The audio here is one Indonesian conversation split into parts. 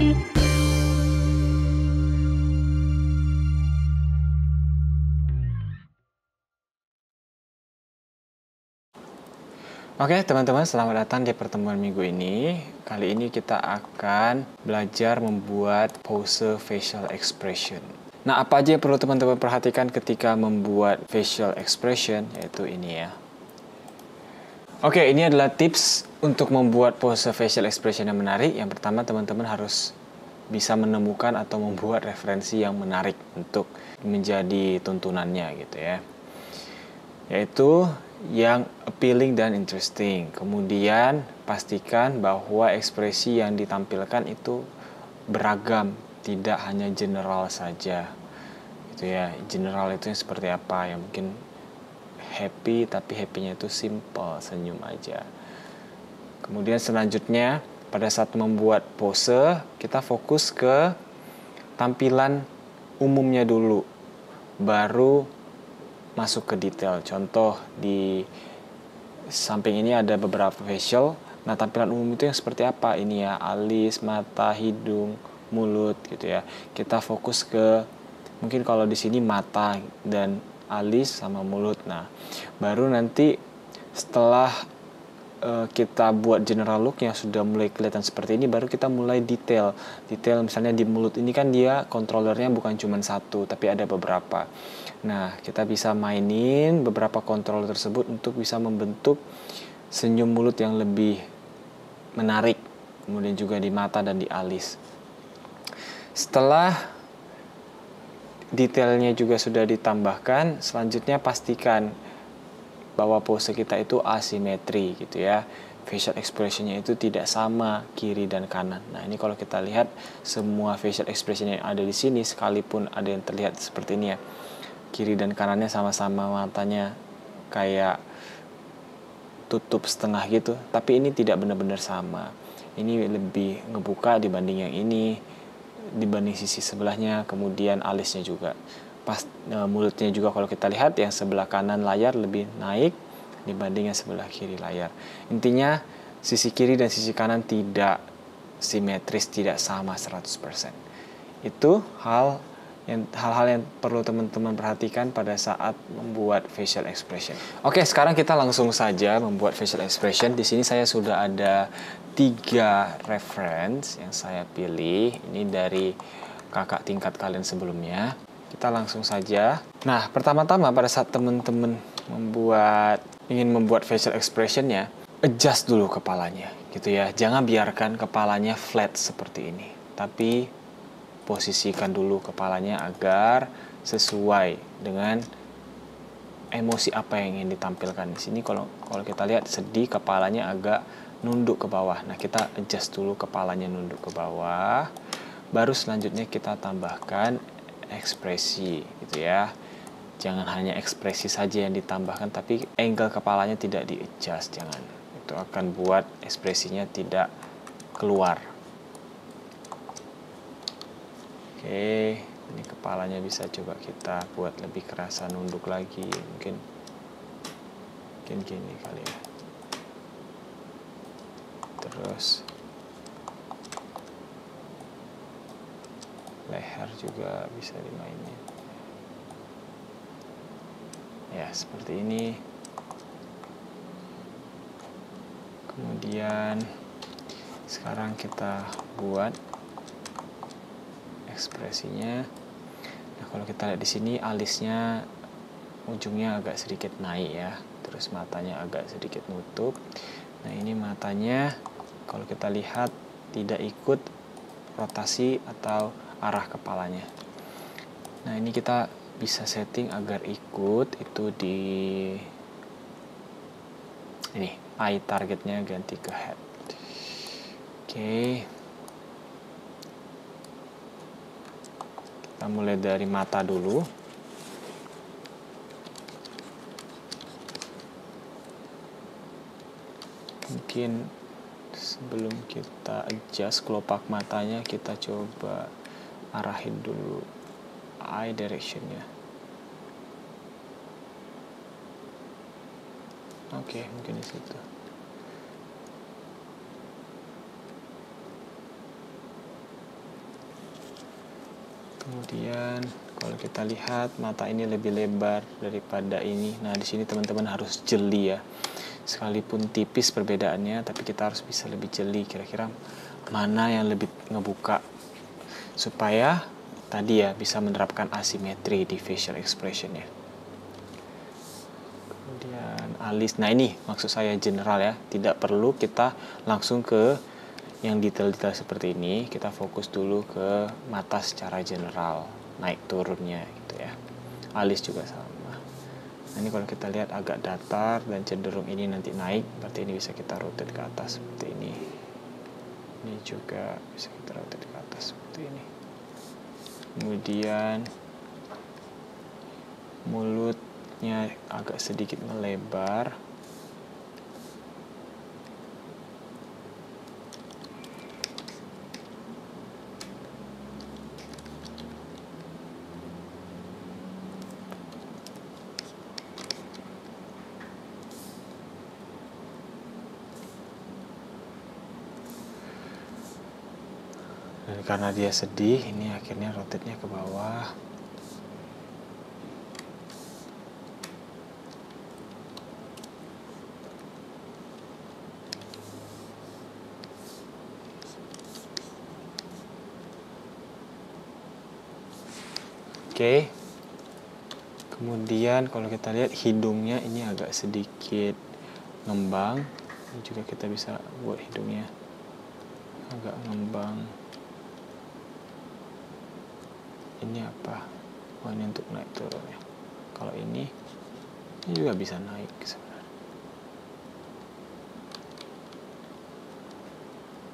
Oke teman-teman, selamat datang di pertemuan minggu ini. Kali ini kita akan belajar membuat pose facial expression. Nah, apa aja yang perlu teman-teman perhatikan ketika membuat facial expression, yaitu ini ya. Oke, ini adalah tips untuk membuat pose facial expression yang menarik. Yang pertama, teman-teman harus bisa menemukan atau membuat referensi yang menarik untuk menjadi tuntunannya gitu ya. Yaitu yang appealing dan interesting. Kemudian pastikan bahwa ekspresi yang ditampilkan itu beragam, tidak hanya general saja. Gitu ya. General itu yang seperti apa? Yang mungkin happy tapi happy-nya itu simple, senyum aja. Kemudian selanjutnya pada saat membuat pose, kita fokus ke tampilan umumnya dulu. Baru masuk ke detail. Contoh di samping ini ada beberapa facial. Nah, tampilan umum itu yang seperti apa? Ini ya, alis, mata, hidung, mulut gitu ya. Kita fokus ke mungkin kalau di sini mata dan alis sama mulut. Nah, baru nanti setelah kita buat general look yang sudah mulai kelihatan seperti ini, baru kita mulai detail. Detail misalnya di mulut ini kan dia kontrolernya bukan cuma satu, tapi ada beberapa. Nah, kita bisa mainin beberapa controller tersebut untuk bisa membentuk senyum mulut yang lebih menarik. Kemudian juga di mata dan di alis. Setelah detailnya juga sudah ditambahkan, selanjutnya pastikan bahwa pose kita itu asimetri gitu ya. Facial expressionnya itu tidak sama kiri dan kanan. Nah, ini kalau kita lihat semua facial expression yang ada di sini, sekalipun ada yang terlihat seperti ini ya, kiri dan kanannya sama-sama matanya kayak tutup setengah gitu, tapi ini tidak benar-benar sama. Ini lebih ngebuka dibanding yang ini, dibanding sisi sebelahnya. Kemudian alisnya juga, mulutnya juga kalau kita lihat yang sebelah kanan layar lebih naik dibanding yang sebelah kiri layar. Intinya sisi kiri dan sisi kanan tidak simetris, tidak sama 100%. Itu hal-hal yang perlu teman-teman perhatikan pada saat membuat facial expression. Oke, sekarang kita langsung saja membuat facial expression. Di sini saya sudah ada 3 reference yang saya pilih. Ini dari kakak tingkat kalian sebelumnya. Kita langsung saja. Nah, pertama-tama pada saat teman-teman ingin membuat facial expressionnya, adjust dulu kepalanya, gitu ya. Jangan biarkan kepalanya flat seperti ini, tapi posisikan dulu kepalanya agar sesuai dengan emosi apa yang ingin ditampilkan. Di sini kalau kita lihat sedih, kepalanya agak nunduk ke bawah. Nah, kita adjust dulu kepalanya nunduk ke bawah. Baru selanjutnya kita tambahkan ekspresi gitu ya. Jangan hanya ekspresi saja yang ditambahkan, tapi angle kepalanya tidak di-adjust, jangan. Itu akan buat ekspresinya tidak keluar. Oke, ini kepalanya bisa coba kita buat lebih kerasa nunduk lagi. Mungkin gini kali ya. Terus leher juga bisa dimainin. Ya, seperti ini. Kemudian sekarang kita buat ekspresinya. Nah, kalau kita lihat di sini alisnya ujungnya agak sedikit naik ya. Terus matanya agak sedikit nutup. Nah, ini matanya kalau kita lihat tidak ikut rotasi atau arah kepalanya. Nah, ini kita bisa setting agar ikut itu di ini, eye targetnya ganti ke head. Oke. Kita mulai dari mata dulu. Mungkin sebelum kita adjust kelopak matanya, kita coba arahin dulu eye directionnya. Oke, mungkin di situ. Oke, Kemudian kalau kita lihat mata ini lebih lebar daripada ini. Nah, di sini teman-teman harus jeli ya. Sekalipun tipis perbedaannya, tapi kita harus bisa lebih jeli kira-kira mana yang lebih ngebuka, supaya tadi ya bisa menerapkan asimetri di facial expression ya. Kemudian alis. Nah, ini maksud saya general ya. Tidak perlu kita langsung ke yang detail-detail seperti ini. Kita fokus dulu ke mata secara general, naik turunnya gitu ya. Alis juga sama. Nah, ini kalau kita lihat agak datar dan cenderung ini nanti naik, berarti ini bisa kita rotate ke atas seperti ini. Ini juga bisa kita rotate ke atas seperti ini. Kemudian mulutnya agak sedikit melebar. Dan karena dia sedih, ini akhirnya rotate-nya ke bawah. Oke. Kemudian kalau kita lihat hidungnya ini agak sedikit ngembang. Ini juga kita bisa buat hidungnya agak ngembang. Ini apa? Oh, ini untuk naik turun ya. Kalau ini juga bisa naik sebenarnya.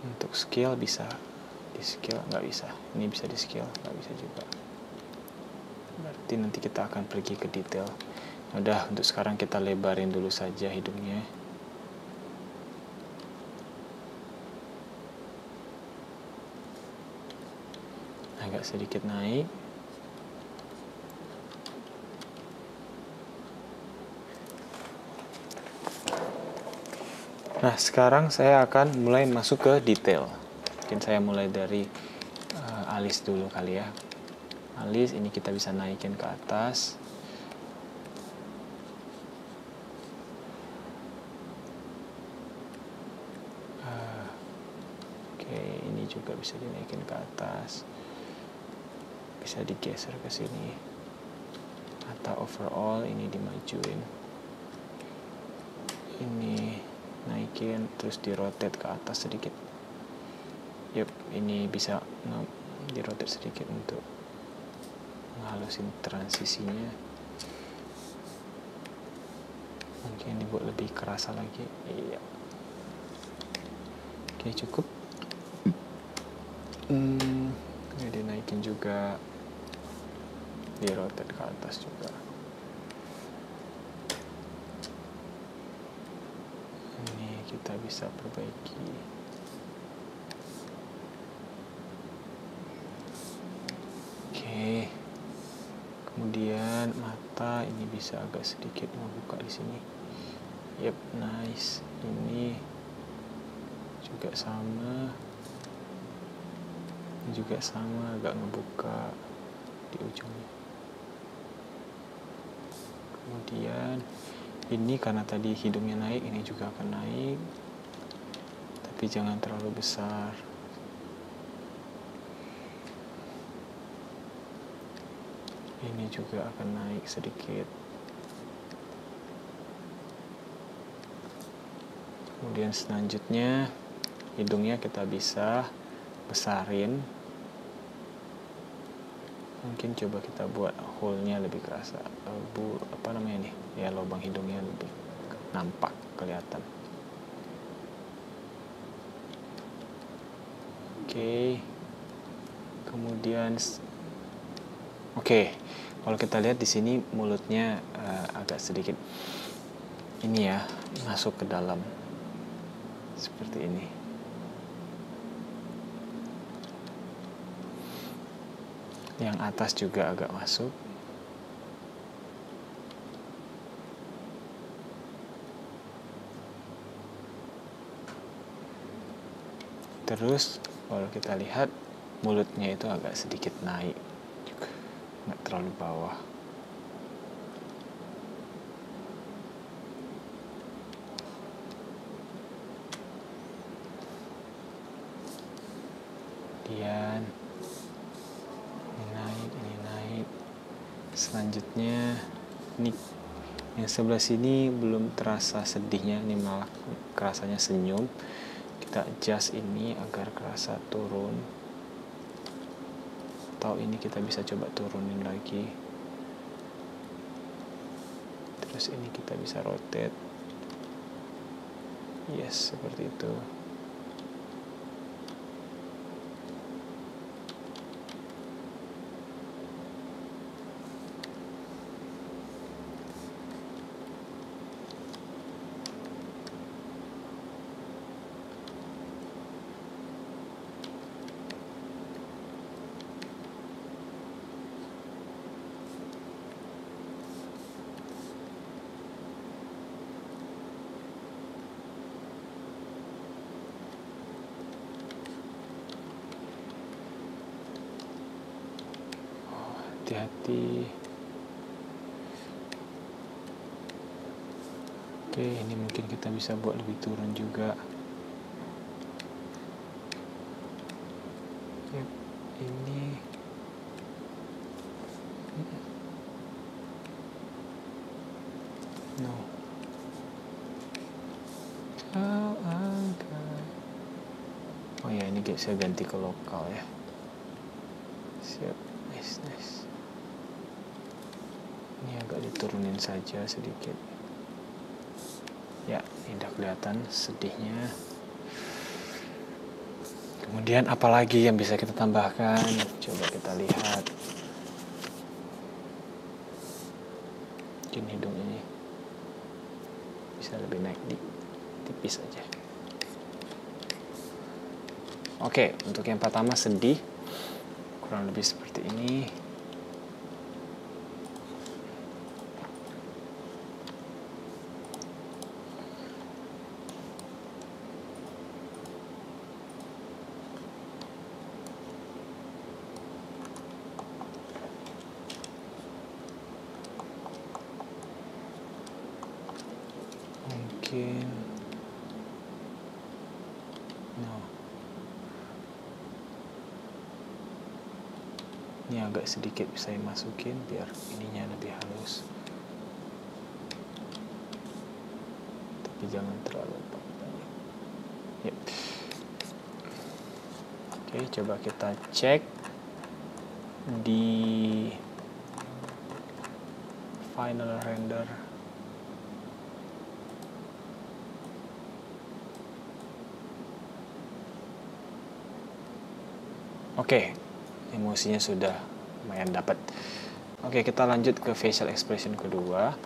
Untuk scale bisa, di scale nggak bisa. Ini bisa di scale, nggak bisa juga. Berarti nanti kita akan pergi ke detail. Udah, untuk sekarang kita lebarin dulu saja hidungnya. Agak sedikit naik. Nah, sekarang saya akan mulai masuk ke detail. Mungkin saya mulai dari alis dulu kali ya. Alis ini kita bisa naikin ke atas. Oke, ini juga bisa dinaikin ke atas. Bisa digeser ke sini. Atau overall ini dimajuin. Ini naikin terus dirotate ke atas sedikit. Yup, ini bisa dirotate sedikit untuk menghalusin transisinya. Mungkin dibuat lebih kerasa lagi. Iya. Oke, cukup. Ini dinaikin juga, dirotate ke atas juga. Ini kita bisa perbaiki. Oke. Kemudian mata ini bisa agak sedikit membuka di sini. Yep, nice. Ini juga sama. Ini juga sama, agak ngebuka di ujungnya. Kemudian ini karena tadi hidungnya naik, ini juga akan naik, tapi jangan terlalu besar. Ini juga akan naik sedikit. Kemudian selanjutnya hidungnya kita bisa besarin. Mungkin coba kita buat hole-nya lebih kerasa, apa namanya nih ya, lubang hidungnya lebih nampak, kelihatan. Oke. Kemudian kalau kita lihat di sini mulutnya agak sedikit ini ya, masuk ke dalam seperti ini. Yang atas juga agak masuk. Terus kalau kita lihat mulutnya itu agak sedikit naik. nggak terlalu bawah. Kemudian ini naik. Selanjutnya ini yang sebelah sini belum terasa sedihnya, ini malah kerasanya senyum. Kita adjust ini agar kerasa turun. Atau ini kita bisa coba turunin lagi. Terus ini kita bisa rotate. Yes, seperti itu. Hati-hati. Oke, ini mungkin kita bisa buat lebih turun juga. Yep, ini no. Oh ya, ini saya ganti ke lokal ya. Siap, nice. Ini agak diturunin saja sedikit. Ya, ini udah kelihatan sedihnya. Kemudian apalagi yang bisa kita tambahkan? Coba kita lihat. Mungkin hidung ini bisa lebih naik tipis aja. Oke, untuk yang pertama sedih. Kurang lebih seperti ini. Mungkin no. Ini agak sedikit bisa dimasukin biar ininya lebih halus. Tapi jangan terlalu banyak. Yep. Oke, coba kita cek di final render. Oke, emosinya sudah lumayan dapat. Oke, kita lanjut ke facial expression kedua.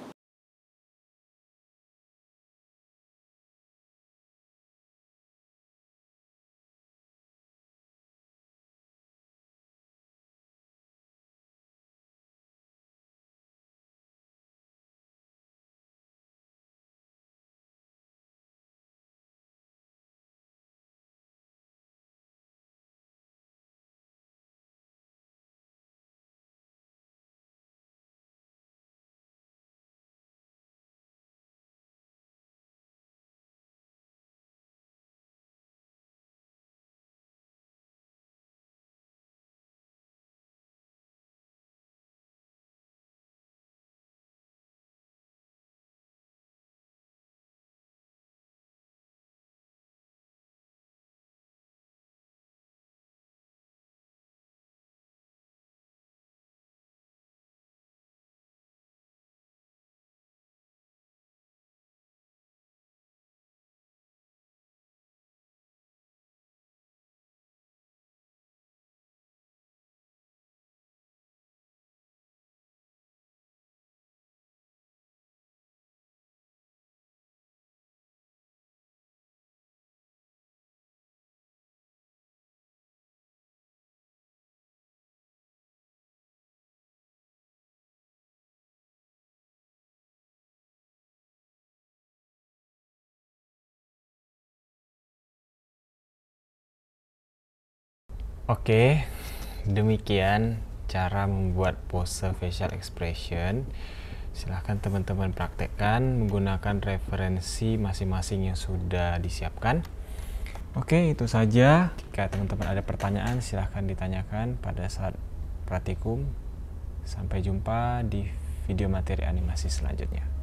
Oke, demikian cara membuat pose facial expression. Silahkan teman-teman praktekkan menggunakan referensi masing-masing yang sudah disiapkan. Oke, itu saja. Jika teman-teman ada pertanyaan, silahkan ditanyakan pada saat praktikum. Sampai jumpa di video materi animasi selanjutnya.